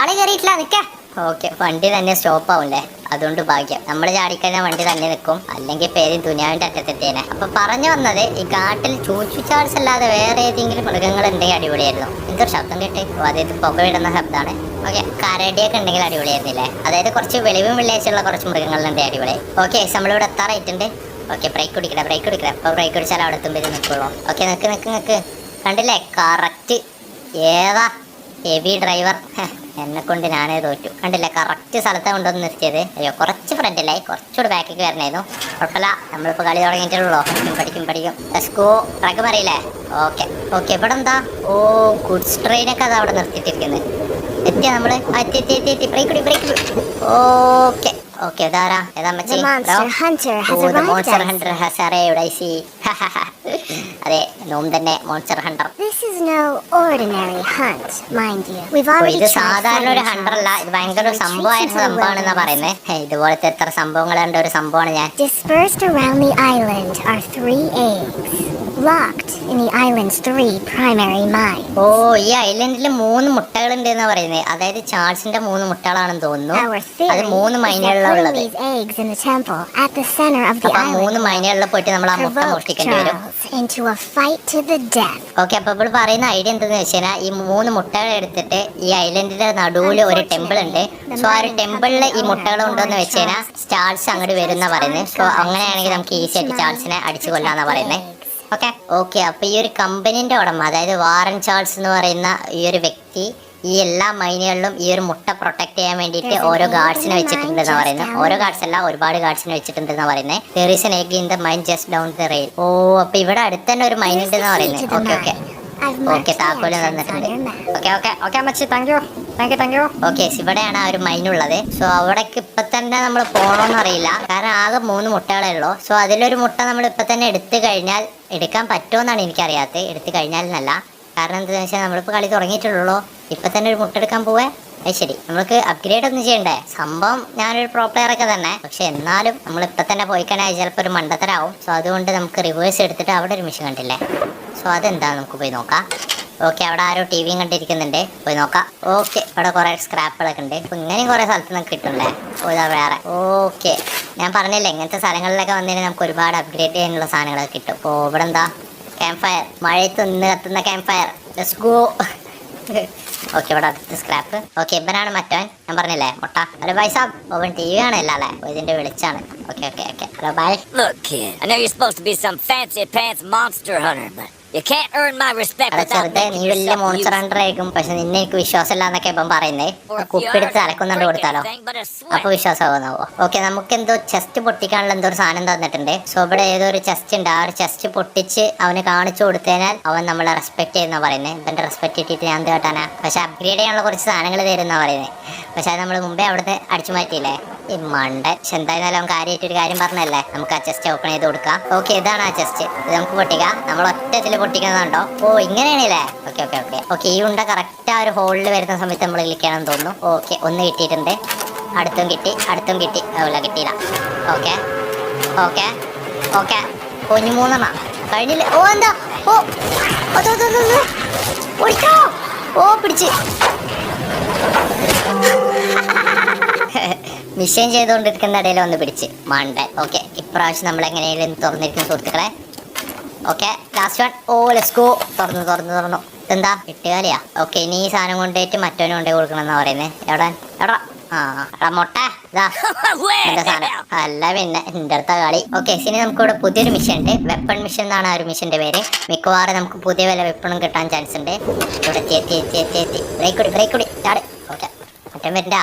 ആളെ കയറിയിട്ടില്ല, നിൽക്കാം. ഓക്കെ, വണ്ടി തന്നെ സ്റ്റോപ്പ് ആവുംല്ലേ, അതുകൊണ്ട് ഭാഗ്യം. നമ്മൾ ചാടിക്കഴിഞ്ഞാൽ വണ്ടി തന്നെ നിൽക്കും, അല്ലെങ്കിൽ പേര് ദുനിയാവിന്റെ അറ്റത്തെത്തിയേനെ. അപ്പൊ പറഞ്ഞു വന്നത്, ഈ കാട്ടിൽ ചൂച്ചു ചാൾസ് അല്ലാതെ വേറെ ഏതെങ്കിലും മൃഗങ്ങൾ ഉണ്ടെങ്കിൽ അടിപൊളിയായിരുന്നു. എന്തൊരു ശബ്ദം കേട്ടേ? അതായത് പുക വിടുന്ന ശബ്ദമാണ്. ഓക്കെ, കരടിയൊക്കെ ഉണ്ടെങ്കിൽ അടിപൊളിയായിരുന്നില്ലേ? അതായത് കുറച്ച് വെളിവും വെള്ളിയാഴ്ചയുള്ള കുറച്ച് മൃഗങ്ങളുണ്ട്, അടിപൊളി. ഓക്കെ, നമ്മളിവിടെ എത്താറായിട്ടുണ്ട്. ഓക്കെ, ബ്രേക്ക് കുടിക്കട്ടെ. അപ്പോൾ ബ്രേക്ക് കുടിച്ചാൽ അവിടെ എത്തുമ്പോൾ ഇത് നിൽക്കുള്ളൂ. ഓക്കെ, നിൽക്ക്. കണ്ടില്ലേ, കറക്റ്റ്. ഏതാ ഹെവി ഡ്രൈവർ? എന്നെ കൊണ്ട് ഞാനേ തോറ്റു. കണ്ടില്ലേ, കറക്റ്റ് സ്ഥലത്തെ കൊണ്ടുവന്ന് നിർത്തിയത്. അയ്യോ, കുറച്ച് ഫ്രണ്ടില്ലേ, കുറച്ചുകൂടി ബാക്കിലേക്ക് വരണമായിരുന്നു. കുഴപ്പമില്ല, നമ്മളിപ്പോൾ കളി തുടങ്ങിയിട്ടുള്ളൂ. പഠിക്കും. ട്രക്ക് പറയില്ലേ? ഓക്കെ, ഇവിടെ എന്താ? ഓ, ഗുഡ്സ് ട്രെയിനൊക്കെ അത് അവിടെ നിർത്തിയിട്ടിരിക്കുന്നത്. എത്തിയാ നമ്മള്? എത്തി. ബ്രേക്ക്. ഓക്കെ, ഇതാരാ? ഏതാ മച്ചി? Monster hunter has arrived, I see. അതെ നോം തന്നെ മോൺസ്റ്റർ ഹണ്ടർ. ഇത് സാധാരണ ഒരു ഹണ്ടർ അല്ല, ഇത് ഭയങ്കര ഒരു സംഭവമായ സംഭവമാണെന്നാ പറയുന്നത്. ഇതുപോലത്തെ എത്ര സംഭവങ്ങളുണ്ട് ഒരു സംഭവമാണ് ഞാൻ. Dispersed around the island are 3 eggs, locked in the island's 3 primary mines. ഓ ഈ ഐലൻഡിൽ 3 മുട്ടകളുണ്ട് എന്നാ പറയുന്നത്. അതായത് ചാൾസിന്റെ 3 മുട്ടകളാണെന്ന് തോന്നുന്നു. അത് 3 മൈനുകളിലുള്ളത്. അപ്പൊ 3 മൈനുകളിൽ പോയിട്ട് നമ്മൾ ആ മുട്ട മോഷ്ടിക്കേണ്ടി വരും. ഓക്കെ, അപ്പൊ ഇപ്പോൾ പറയുന്ന ഐഡിയ എന്തെന്ന് വെച്ചാൽ ഈ 3 മുട്ടകൾ എടുത്തിട്ട് ഈ ഐലൻഡിന്റെ നടുവിൽ ഒരു ടെമ്പിൾ ഉണ്ട്. സോ ആ ഒരു ടെമ്പിളിൽ ഈ മുട്ടകൾ ഉണ്ടോന്ന് വെച്ചാൽ ചാൾസ് അങ്ങോട്ട് വരുന്ന പറയുന്നത്. സോ അങ്ങനെയാണെങ്കിൽ നമുക്ക് ഈസി ആയിട്ട് ചാൾസിനെ അടിച്ചു കൊല്ലാന്നാ പറയുന്നത്. ഓക്കെ അപ്പൊ ഈ ഒരു കമ്പനിന്റെ ഉടമ, അതായത് വാറൻ ചാൾസ് എന്ന് പറയുന്ന ഈ ഒരു വ്യക്തി ഈ എല്ലാ മൈനുകളിലും ഈ ഒരു മുട്ട പ്രൊട്ടക്ട് ചെയ്യാൻ വേണ്ടിയിട്ട് ഓരോ ഗാർഡ്സിനെ വെച്ചിട്ടുണ്ടെന്ന് പറയുന്നത്. ഓരോ ഗാർഡ്സ് അല്ല, ഒരുപാട് ഗാർഡ്സിനെ വെച്ചിട്ടുണ്ടെന്ന് പറയുന്നത്. there is an egg in the mine just down the rail. ഓ അപ്പൊ ഇവിടെ അടുത്ത് തന്നെ ഒരു മൈൻ ഉണ്ടെന്ന് പറയുന്നത്. ഓക്കെ താക്കോല് തന്നിട്ടുണ്ട്. ഓക്കെ അമ്മച്ചി, താങ്ക് യു. ഓക്കെ, ഇവിടെയാണ് ആ ഒരു മൈനുള്ളത്. സോ അവിടേക്ക് ഇപ്പൊ തന്നെ നമ്മൾ പോകണമെന്ന് അറിയില്ല, കാരണം ആകെ 3 മുട്ടകളേ ഉള്ളൂ. സോ അതിലൊരു മുട്ട നമ്മൾ ഇപ്പൊ തന്നെ എടുത്തു കഴിഞ്ഞാൽ, എടുക്കാൻ പറ്റുമെന്നാണ് എനിക്കറിയാത്തത്. എടുത്തു കഴിഞ്ഞാൽ എന്നല്ല, കാരണം എന്താണെന്ന് വെച്ചാൽ നമ്മളിപ്പോൾ കളി തുടങ്ങിയിട്ടുള്ളൂ. ഇപ്പൊ തന്നെ ഒരു മുട്ട എടുക്കാൻ പോവേ. അത് ശരി, നമ്മൾക്ക് അപ്ഗ്രേഡ് ഒന്നും ചെയ്യണ്ടേ? സംഭവം ഞാനൊരു പ്രോ പ്ലെയർ ഒക്കെ തന്നെ, പക്ഷെ എന്നാലും നമ്മൾ ഇപ്പൊ തന്നെ പോയി കഴിഞ്ഞാൽ ചിലപ്പോൾ ഒരു മണ്ടത്തരാവും. സോ അതുകൊണ്ട് നമുക്ക് റിവേഴ്സ് എടുത്തിട്ട് അവിടെ ഒരു മിഷൻ കണ്ടില്ലേ, സോ അതെന്താ നമുക്ക് പോയി നോക്കാം. ഓക്കെ, അവിടെ ആരോ ടി വിയും കണ്ടിരിക്കുന്നുണ്ട്, പോയി നോക്കാം. ഓക്കെ, ഇവിടെ കുറെ സ്ക്രാപ്പുകളൊക്കെ ഉണ്ട്. ഇപ്പൊ ഇങ്ങനെയും കുറെ സ്ഥലത്ത് നമുക്ക് കിട്ടുന്നുണ്ടേ. ഓ ഇതാ വേറെ. ഓക്കെ, ഞാൻ പറഞ്ഞില്ലേ ഇങ്ങനത്തെ സ്ഥലങ്ങളിലൊക്കെ വന്നതിന് നമുക്ക് ഒരുപാട് അപ്ഗ്രേഡ് ചെയ്യാനുള്ള സാധനങ്ങളൊക്കെ കിട്ടും. അപ്പോൾ ഇവിടെ എന്താ ക്യാമ്പ് ഫയർ, മഴയത്ത് നിന്ന് കത്തുന്ന camp fire. Let's go. Okay, ഇവിടെ അടുത്ത സ്ക്രാപ്പ്. ഓക്കെ, ഇവനാണ് മറ്റവൻ, ഞാൻ പറഞ്ഞില്ലേ മുട്ട. ഹലോ ബൈ സാബ്. ഓവൻ ടി വി ആണല്ലോ അല്ലേ, ഇതിന്റെ വിളിച്ചാണ്. Okay hello bye. Look kid, I know you're supposed to be some fancy pants monster hunter, but you can't earn my respect without ചെറുതെ, നീ making വലിയ yourself മോൺസ്റ്റർ ഹണ്ടർ ആയിരിക്കും, പക്ഷെ നിന്നെ എനിക്ക് വിശ്വാസമില്ല എന്നൊക്കെ ഇപ്പം പറയുന്നേ. കുപ്പിയെടുത്ത് അലക്കുന്നുണ്ട് കൊടുത്താലോ, അപ്പൊ വിശ്വാസമാവുന്നാവോ? ഓക്കെ, നമുക്ക് എന്തോ ചെസ്റ്റ് പൊട്ടിക്കാനുള്ള എന്തോ ഒരു സാധനം തന്നിട്ടുണ്ട്. സോ ഇവിടെ ഏതോ ഒരു ചെസ്റ്റ് ഉണ്ട്, ആ ഒരു ചെസ്റ്റ് പൊട്ടിച്ച് അവന് കാണിച്ചു കൊടുത്തതിനാൽ അവൻ നമ്മളെ റെസ്പെക്ട് ചെയ്യുന്ന പറയുന്നത്. ഇവന്റെ റെസ്പെക്ട് കിട്ടിയിട്ട് ഞാൻ എന്ത് കേട്ടാനാ? പക്ഷെ അപ്ഗ്രേഡ് ചെയ്യാനുള്ള കുറച്ച് സാധനങ്ങൾ തരുന്ന പറയുന്നത്. പക്ഷെ അത് നമ്മൾ മുമ്പേ അവിടുന്ന് അടിച്ചു മാറ്റിയില്ലേ ഈ മണ്ടൻ. പക്ഷെ എന്തായാലും അവൻ കാര്യമായിട്ടൊരു കാര്യം പറഞ്ഞല്ലേ, നമുക്ക് ആ ചെസ്റ്റ് ഓപ്പൺ ചെയ്ത് കൊടുക്കാം. ഓക്കെ, ഇതാണ് ആ ചെസ്റ്റ്, ഇത് നമുക്ക് പൊട്ടിക്കാം. നമ്മൾ ഒറ്റത്തിൽ പൊട്ടിക്കുന്നതുണ്ടോ? ഓ ഇങ്ങനെയാണല്ലേ. ഓക്കെ ഈ ഉണ്ട കറക്റ്റ് ആ ഒരു ഹോളിൽ വരുന്ന സമയത്ത് നമ്മൾ ക്ലിക്ക് ചെയ്യണമെന്ന് തോന്നുന്നു. ഓക്കെ, ഒന്ന് കിട്ടിയിട്ടുണ്ട്, അടുത്തും കിട്ടി. അതുപോലെ കിട്ടിയില്ല. ഓക്കെ കുഞ്ഞു 3 കഴിഞ്ഞില്ല. ഓ എന്താ, ഓ പിടിച്ച് മിഷൻ ചെയ്തുകൊണ്ടിരിക്കുന്ന ഇടയിൽ ഒന്ന് പിടിച്ച് മണ്ടൻ. ഓക്കെ, ഇപ്രാവശ്യം നമ്മൾ എങ്ങനെയാലും തുറന്നിരിക്കും സുഹൃത്തുക്കളെ. Okay, last one. Oh let's go. തുറന്നു. ഇതെന്താ ഇട്ടുകാലിയാ? ഓക്കെ, ഇനി ഈ സാധനം കൊണ്ടുപോയിട്ട് മറ്റവന് കൊണ്ടേ കൊടുക്കണം എന്നാ പറയുന്നത്. എടാ മുട്ട ഇതാ എന്റെ സാധനം. അല്ല പിന്നെ എന്റെ അടുത്ത കളി. ഓക്കെ, ഇനി നമുക്ക് ഇവിടെ പുതിയൊരു മിഷൻ ഉണ്ട്, വെപ്പൺ മിഷൻ എന്നാണ് ആ ഒരു മിഷന്റെ പേര്. മിക്കവാറും നമുക്ക് പുതിയ വല്ല വെപ്പണും കിട്ടാൻ ചാൻസ് ഉണ്ട്. ഇവിടെ എത്തി. ബ്രേക്ക് കൂടി ചാട്. ഓക്കെ, മറ്റം വരണ്ടാ.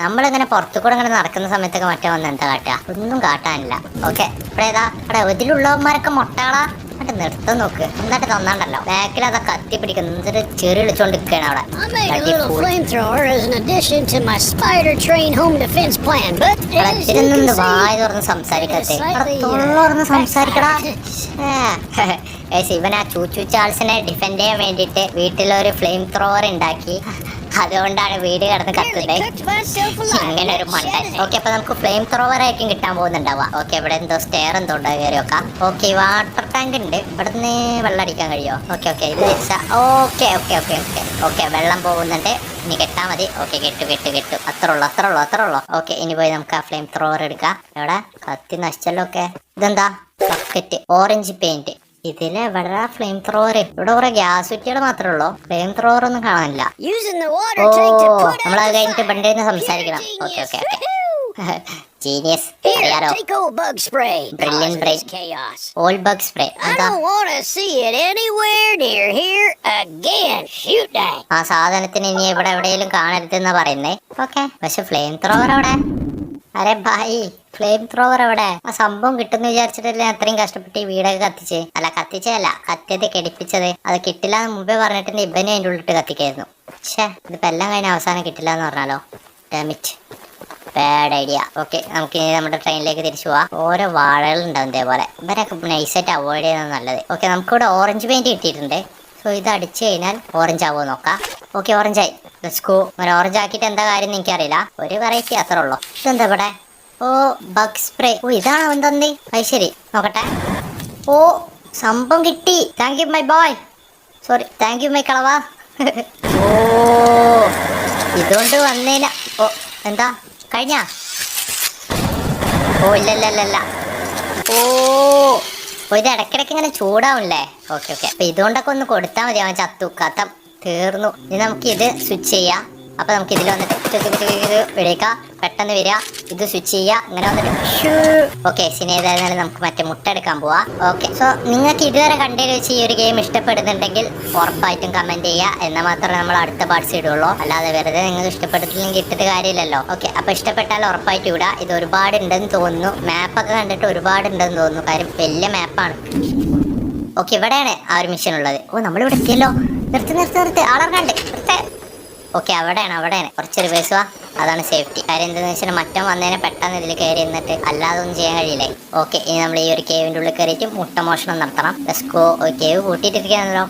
നമ്മളിങ്ങനെ പുറത്തു കൂടെ ഇങ്ങനെ നടക്കുന്ന സമയത്തൊക്കെ മറ്റേ വന്ന് എന്താ കാട്ടുക? ഒന്നും കാട്ടാനില്ല. ഓക്കെ, ഇവിടെ ഏതാ? ഇവിടെ ഇതിലുള്ളവന്മാരൊക്കെ മുട്ടകളാ. എന്നിട്ട് നിർത്താൻ നോക്ക്, എന്നിട്ട് തന്നാണ്ടല്ലോ ബാക്കിൽ അതാ കത്തി പിടിക്കുന്നു. എന്നിട്ട് ചെറി വിളിച്ചോണ്ടിരിക്കുകയാണ് അവിടെ. വായ തുറന്ന് സംസാരിക്കട്ടെ, തുറന്ന് സംസാരിക്കടാ. ഇവൻ ആ ചൂച്ചു ചാൾസിനെ ഡിഫെൻഡ് ചെയ്യാൻ വേണ്ടിയിട്ട് വീട്ടിലൊരു ഫ്ലെയിം ത്രോവർ ഉണ്ടാക്കി. അതുകൊണ്ടാണ് വീട് കിടന്ന് കത്തുന്നത്. ഇങ്ങനെ ഒരു മണ്ടൻ. ഓക്കെ, അപ്പൊ നമുക്ക് ഫ്ലെയിം ത്രോവർ ആയിരിക്കും കിട്ടാൻ പോകുന്നുണ്ടാവുക. ഓക്കെ, ഇവിടെ എന്തോ സ്റ്റെയർ എന്തോ ഉണ്ടാവും, കയറി നോക്കാം. ഓക്കെ, വാട്ടർ ടാങ്ക് ഉണ്ട്. ഇവിടുന്ന് വെള്ളം അടിക്കാൻ കഴിയുമോ? ഓക്കെ ഇത് വെച്ചാൽ ഓക്കെ വെള്ളം പോകുന്നുണ്ട്. ഇനി കെട്ടാ മതി. ഓക്കെ, കെട്ടു. അത്രേ ഉള്ളൂ. ഓക്കെ, ഇനി പോയി നമുക്ക് ആ ഫ്ലെയിം ത്രോവർ എടുക്കാം. എവിടെ കത്തി നശിച്ചല്ലോ. ഓക്കെ, ഇതെന്താ ബക്കറ്റ്, ഓറഞ്ച് പെയിന്റ്. ഇതിലെവിടെ ഫ്ലെയിം ത്രോവർ? ഇവിടെ കുറെ ഗ്യാസ് കുറ്റികൾ മാത്രമേ ഉള്ളൂ, ഫ്ലെയിം ത്രോവർ ഒന്നും കാണാനില്ല. ഓ നമ്മളത് കഴിഞ്ഞിട്ട് ബണ്ടിന്ന് സംസാരിക്കണം. ഓക്കെ ജീനിയസ്, അറിയാലോ. Brilliant brain, all bug spray. ആ സാധനത്തിന് ഇനി ഇവിടെ എവിടെയെങ്കിലും കാണരുതെന്നാ പറയുന്നേ. ഓക്കെ, പക്ഷെ ഫ്ലെയിം ത്രോവർ അവിടെ? അരെ ഭായി, ഫ്ലെയിം ത്രോവർ എവിടെ? ആ സംഭവം കിട്ടുന്ന വിചാരിച്ചിട്ടല്ലേ അത്രയും കഷ്ടപ്പെട്ട് ഈ വീടൊക്കെ കത്തിച്ചതല്ല, കത്തിയത് കെടിപ്പിച്ചത്. അത് കിട്ടില്ല എന്ന് മുമ്പേ പറഞ്ഞിട്ട് ഇവനെ അതിൻ്റെ ഉള്ളിട്ട് കത്തിക്കായിരുന്നു. പക്ഷേ ഇതിപ്പോ എല്ലാം കഴിഞ്ഞ അവസാനം കിട്ടില്ല എന്ന് പറഞ്ഞാലോ. ഡാമിറ്റ്. Bad idea. ഓക്കെ, നമുക്ക് ഇനി നമ്മുടെ ട്രെയിനിലേക്ക് തിരിച്ചു പോവാം. ഓരോ വാഴകൾ ഉണ്ടാവും ഇതേപോലെ. ഇവരൊക്കെ നൈസായിട്ട് അവോയ്ഡ് ചെയ്യുന്നത് നല്ലത്. ഓക്കെ, നമുക്കിവിടെ ഓറഞ്ച് പെയിന്റ് കിട്ടിയിട്ടുണ്ട്. സോ ഇത് അടിച്ചു കഴിഞ്ഞാൽ ഓറഞ്ച് ആവുമോ നോക്കാം. ഓക്കെ, ഓറഞ്ചായി. Let's go. ഓറഞ്ച് ആക്കിയിട്ട് എന്താ കാര്യം എനിക്കറിയില്ല. ഒരു വെറൈറ്റി അത്രേ ഉള്ളൂ. ഇതെന്താ ഇവിടെ? ഓ, ബഗ് സ്പ്രേ. ഓ, ഇതാണ് എന്തേ? അത് ശരി, നോക്കട്ടെ. ഓ, സംഭവം കിട്ടി. Thank you my boy. Sorry, thank you my കളവാ. ഓ, ഇതുകൊണ്ട് വന്നേന. ഓ, എന്താ കഴിഞ്ഞ? ഓ, ഇല്ല. ഓ, ഇത് ഇടയ്ക്കിടയ്ക്ക് ഇങ്ങനെ ചൂടാവില്ലേ? ഓക്കെ. അപ്പൊ ഇതുകൊണ്ടൊക്കെ ഒന്ന് കൊടുത്താൽ മതി. അവൻ ചത്തു, കഥം തീർന്നു. ഇനി നമുക്ക് ഇത് സ്വിച്ച് ചെയ്യാം. അപ്പൊ നമുക്ക് ഇതിൽ വന്നിട്ട് വിളിക്ക, പെട്ടെന്ന് വരിക, ഇത് സ്വിച്ച് ചെയ്യുക, ഇങ്ങനെ വന്നിട്ട്. ഓക്കെ, സിനി ഏതായിരുന്നാലും നമുക്ക് മറ്റേ മുട്ട എടുക്കാൻ പോവാ. ഓക്കെ, സോ നിങ്ങൾക്ക് ഇതുവരെ കണ്ടതിൽ വെച്ച് ഈ ഒരു ഗെയിം ഇഷ്ടപ്പെടുന്നുണ്ടെങ്കിൽ ഉറപ്പായിട്ടും കമന്റ് ചെയ്യുക. എന്നാൽ മാത്രമേ നമ്മൾ അടുത്ത പാർട്സ് ഇടുള്ളൂ. അല്ലാതെ വെറുതെ നിങ്ങൾക്ക് ഇഷ്ടപ്പെട്ടില്ലെങ്കിൽ ഇട്ടിട്ട് കാര്യമില്ലല്ലോ. ഓക്കെ, അപ്പൊ ഇഷ്ടപ്പെട്ടാൽ ഉറപ്പായിട്ട് ഇടുക. ഇത് ഒരുപാടുണ്ടെന്ന് തോന്നുന്നു. മാപ്പൊക്കെ കണ്ടിട്ട് ഒരുപാടുണ്ടെന്ന് തോന്നുന്നു. കാര്യം വലിയ മാപ്പാണ്. ഓക്കെ, ഇവിടെയാണ് ആ ഒരു മിഷൻ ഉള്ളത്. ഓ, നമ്മളിവിടെ എത്തിയല്ലോ. നിർത്തി ആളർക്കണ്ട്. ഓക്കെ, അവിടെയാണ്. കുറച്ച് റിവേഴ്സ് വാ. അതാണ് സേഫ്റ്റി. കാര്യം എന്താണെന്ന് വെച്ചാൽ മറ്റം വന്നതിനെ പെട്ടെന്ന് ഇതിൽ കയറി എന്നിട്ട് അല്ലാതെ ഒന്നും ചെയ്യാൻ കഴിയില്ലേ. ഓക്കെ, ഇനി നമ്മൾ ഈ ഒരു കേവിൻ്റെ ഉള്ളിൽ കയറിയിട്ട് മുട്ട മോഷണം നടത്തണം. ലെറ്റ്സ് കേവ് കൂട്ടിയിട്ടിരിക്കുകയാണല്ലോ.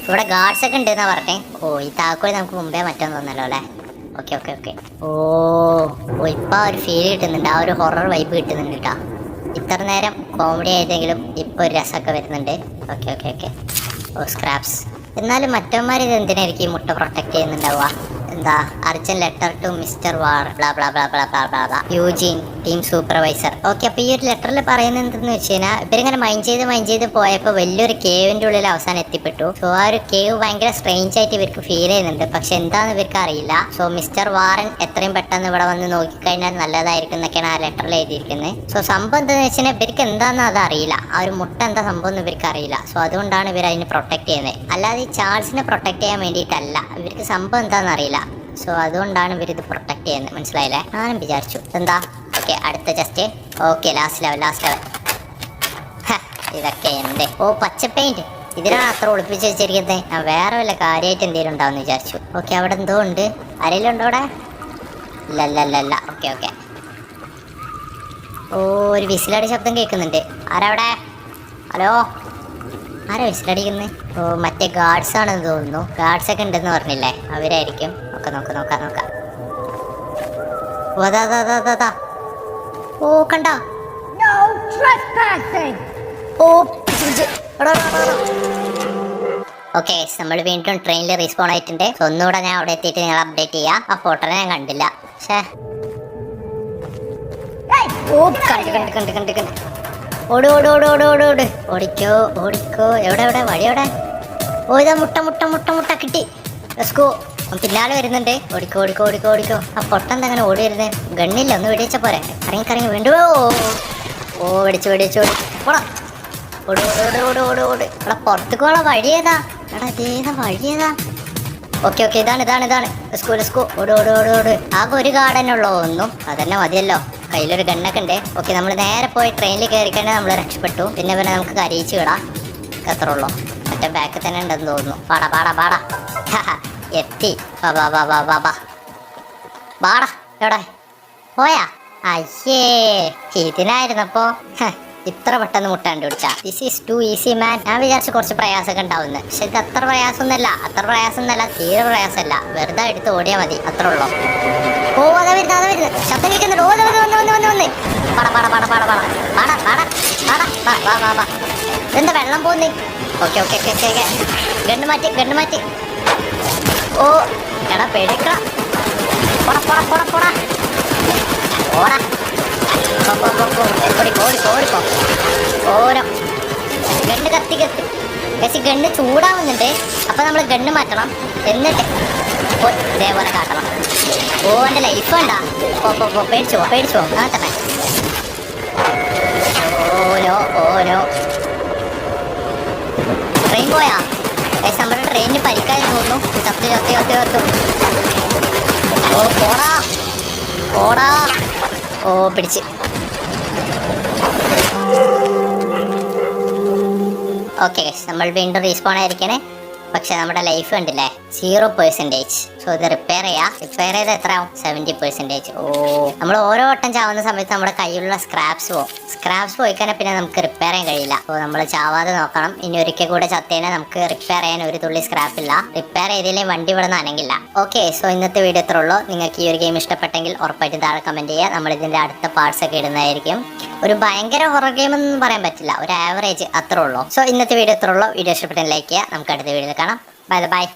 ഇവിടെ ഗാർഡ്സ് ഒക്കെ ഉണ്ടെന്നാ പറഞ്ഞേ. ഓ, ഈ താക്കോൽ നമുക്ക് മുമ്പേ മറ്റൊന്നും തോന്നല്ലോ അല്ലേ. ഓക്കെ. ഓ, ഇപ്പം ആ ഒരു ഫീൽ കിട്ടുന്നുണ്ട്. ആ ഒരു ഹൊറർ വൈബ് കിട്ടുന്നുണ്ട് കേട്ടോ. ഇത്ര നേരം കോമഡി ആയതെങ്കിലും ഇപ്പോൾ ഒരു രസമൊക്കെ വരുന്നുണ്ട്. ഓക്കെ. Oh, scraps. എന്നാലും മറ്റന്മാർ ഇത് എന്തിനായിരിക്കും ഈ മുട്ട പ്രൊട്ടക്ട് ചെയ്യുന്നുണ്ടാവുക? എന്താ? Urgent letter to mister war blah blah blah blah blah blah blah Eugene team supervisor. Okay, അപ്പൊ ഈ ഒരു ലെറ്ററിൽ പറയുന്നത് എന്തെന്ന് വെച്ച് കഴിഞ്ഞാൽ ഇവരിങ്ങനെ മൈൻഡ് ചെയ്ത് പോയപ്പോൾ വലിയൊരു കേവിന്റെ ഉള്ളിൽ അവസാനം എത്തിപ്പെട്ടു. സോ ആ ഒരു കേവ് ഭയങ്കര സ്ട്രേഞ്ച് ആയിട്ട് ഇവർക്ക് ഫീൽ ചെയ്യുന്നുണ്ട്. പക്ഷെ എന്താണെന്ന് ഇവർക്ക് അറിയില്ല. സോ മിസ്റ്റർ വാറൻ എത്രയും പെട്ടെന്ന് ഇവിടെ വന്ന് നോക്കിക്കഴിഞ്ഞാൽ നല്ലതായിരിക്കും എന്നൊക്കെയാണ് ആ ലെറ്ററിൽ എഴുതിയിരിക്കുന്നത്. സോ സംഭവം എന്താണെന്ന് വെച്ച് കഴിഞ്ഞാൽ ഇവർക്ക് എന്താണെന്ന് അത് അറിയില്ല. ആ ഒരു മുട്ട എന്താ സംഭവം എന്ന് ഇവർക്ക് അറിയില്ല. സോ അതുകൊണ്ടാണ് ഇവർ അതിനെ പ്രൊട്ടക്ട് ചെയ്യുന്നത്. അല്ലാതെ ഈ ചാൾസിനെ പ്രൊട്ടക്ട് ചെയ്യാൻ വേണ്ടിയിട്ടല്ല. ഇവർക്ക് സംഭവം എന്താണെന്ന് അറിയില്ല. സോ അതുകൊണ്ടാണ് ഇവരിത് പ്രൊട്ടക്ട് ചെയ്യുന്നത്. മനസ്സിലായില്ലേ? ഞാനും വിചാരിച്ചു എന്താ. ഓക്കെ, അടുത്ത ജസ്റ്റ്. Okay, last level. ഇതൊക്കെ എന്തേ? ഓ, പച്ച പെയിന്റ്. ഇതിനാണ് അത്ര ഒളിപ്പിച്ച് വെച്ചിരിക്കുന്നത്. ഞാൻ വേറെ വല്ല കാര്യമായിട്ട് എന്തെങ്കിലും ഉണ്ടാവുമെന്ന് വിചാരിച്ചു. ഓക്കെ, അവിടെ എന്തോ ഉണ്ട്. ആരെങ്കിലും ഉണ്ടോ അവിടെ? ഇല്ല. ഓക്കെ. ഓ, ഒരു വിസിലടി ശബ്ദം കേൾക്കുന്നുണ്ട്. ആരവിടെ? ഹലോ, ആരാ വിസിലടിക്കുന്നത്? ഓ, മറ്റേ ഗാർഡ്സ് ആണെന്ന് തോന്നുന്നു. ഗാർഡ്സ് ഒക്കെ ഉണ്ടെന്ന് പറഞ്ഞില്ലേ, അവരായിരിക്കും. നോക്കാം. ഓ, അതാ. ഓ, കണ്ടോ? ഓ, ഓക്കെ, നമ്മൾ വീണ്ടും ട്രെയിനിൽ റീസ്പോൺ ആയിട്ടുണ്ട്. ഒന്നുകൂടെ ഞാൻ അവിടെ എത്തിയിട്ട് നിങ്ങൾ അപ്ഡേറ്റ് ചെയ്യാം. ആ ഫോട്ടോനെ ഞാൻ കണ്ടില്ല. കണ്ട്. ഓട്. ഓടിക്കോ. എവിടെ വഴി എവിടെ? ഓ, ഇതാ മുട്ട കിട്ടി. Let's go. പിന്നാലെ വരുന്നുണ്ട്. ഓടിക്കോ. ആ പൊട്ടെന്താ അങ്ങനെ ഓടി വരുന്നത്? ഗണ്ണില്ല, ഒന്ന് വെടിവെച്ച പോരെ. കറങ്ങി വീണ്ടും. ഓ, വെടിച്ചു. ഓടാ. ഓട്. എടാ, പുറത്തേക്കുള്ള വഴി ഏതാ? ഓക്കെ, ഇതാണ്. Let's go. ഓട്. ആകെ ഒരു ഗാർഡൻ ഉള്ളോ ഒന്നും. അതന്നെ മതിയല്ലോ. കയ്യിലൊരു ഗണ്ണൊക്കെ ഉണ്ട്. ഓക്കെ, നമ്മൾ നേരെ പോയി ട്രെയിനിൽ കയറിക്കഴിഞ്ഞാൽ നമ്മൾ രക്ഷപ്പെട്ടു. പിന്നെ നമുക്ക് കരയിച്ച് വിടാം. അത്ര ഉള്ളൂ. മറ്റേ ബാക്കിൽ തന്നെ ഉണ്ടെന്ന് തോന്നുന്നു. പാടാ. എത്തി. വാടാ. എവിടെ പോയാ? അയ്യേ, ഇതിനായിരുന്നപ്പോ ഇത്ര പെട്ടെന്ന് മുട്ട കണ്ടുപിടിച്ച. This is too easy man. ഞാൻ വിചാരിച്ചു കുറച്ച് പ്രയാസമൊക്കെ ഉണ്ടാവുന്നത്. പക്ഷെ ഇത് അത്ര പ്രയാസമൊന്നല്ല. തീരെ പ്രയാസമല്ല. വെറുതെ എടുത്ത് ഓടിയാൽ മതി. അത്ര ഉള്ളൂ. ഓ, അതാ വരുന്നത്. ശബ്ദം കേൾക്കുന്നുണ്ട്. ഓ, വന്ന്. പാടാ. എന്താ വെള്ളം പോകുന്നേ? ഓക്കെ. ഗണ്ണ് മാറ്റി. ഓ, എടാ പേടിക്ക. പോടാ. ഓരോ ഗണ്ണ് കത്തി. പക്ഷെ ഗണ്ണ് ചൂടാവുന്നുണ്ട്. അപ്പൊ നമ്മൾ ഗണ്ണ് മാറ്റണം. എന്നിട്ട് ഇതേപോലെ കാട്ടണം. ഓ, എൻ്റെ ലൈഫ് വേണ്ട. പേടിച്ചോ. അങ്ങനെ തന്നെ. ഓരോ ട്രെയിൻ പോയാ? നമ്മുടെ ട്രെയിനിന് പരിക്കായി തോന്നുന്നു. ചത്തു. ഓ, പോടാ. ഓ, പിടിച്ച്. ഓക്കെ, നമ്മൾ വീണ്ടും റീസ്പോൺ ആയിരിക്കണേ. പക്ഷെ നമ്മുടെ ലൈഫ് കണ്ടില്ലേ? 0%. സോ ഇത് റിപ്പയർ ചെയ്ത് എത്രയാവും? 70%. ഓ, നമ്മൾ ഓരോ വട്ടം ചാവുന്ന സമയത്ത് നമ്മുടെ കയ്യിലുള്ള സ്ക്രാപ്സ് പോയിക്കാനെ പിന്നെ നമുക്ക് റിപ്പയർ ചെയ്യാൻ കഴിയില്ല. അപ്പോൾ നമ്മൾ ചാവാതെ നോക്കണം. ഇനി ഒരിക്കൽ കൂടെ ചത്തേനെ നമുക്ക് റിപ്പയർ ചെയ്യാൻ ഒരു തുള്ളി സ്ക്രാപ്പ് ഇല്ല. റിപ്പയർ ചെയ്തില്ലെങ്കിൽ വണ്ടി ഇവിടെ നിന്ന് അനങ്ങില്ല. ഓക്കെ, സോ ഇന്നത്തെ വീഡിയോ ഇത്ര ഉള്ളൂ. നിങ്ങൾക്ക് ഈ ഒരു ഗെയിം ഇഷ്ടപ്പെട്ടെങ്കിൽ ഉറപ്പായിട്ടും താഴെ കമന്റ് ചെയ്യുക. നമ്മൾ ഇതിന്റെ അടുത്ത പാർട്സ് ഒക്കെ ഇടുന്നതായിരിക്കും. ഒരു ഭയങ്കര ഹൊറർ ഗെയിം ഒന്നും പറയാൻ പറ്റില്ല, ഒരു ആവറേജ് അത്രേ ഉള്ളൂ. സോ ഇന്നത്തെ വീഡിയോ ഇത്ര ഉള്ളൂ. വീഡിയോ ഇഷ്ടപ്പെട്ടെങ്കിൽ ലൈക്ക് ചെയ്യുക. നമുക്ക് അടുത്ത വീഡിയോയിൽ കാണാം. ബൈ.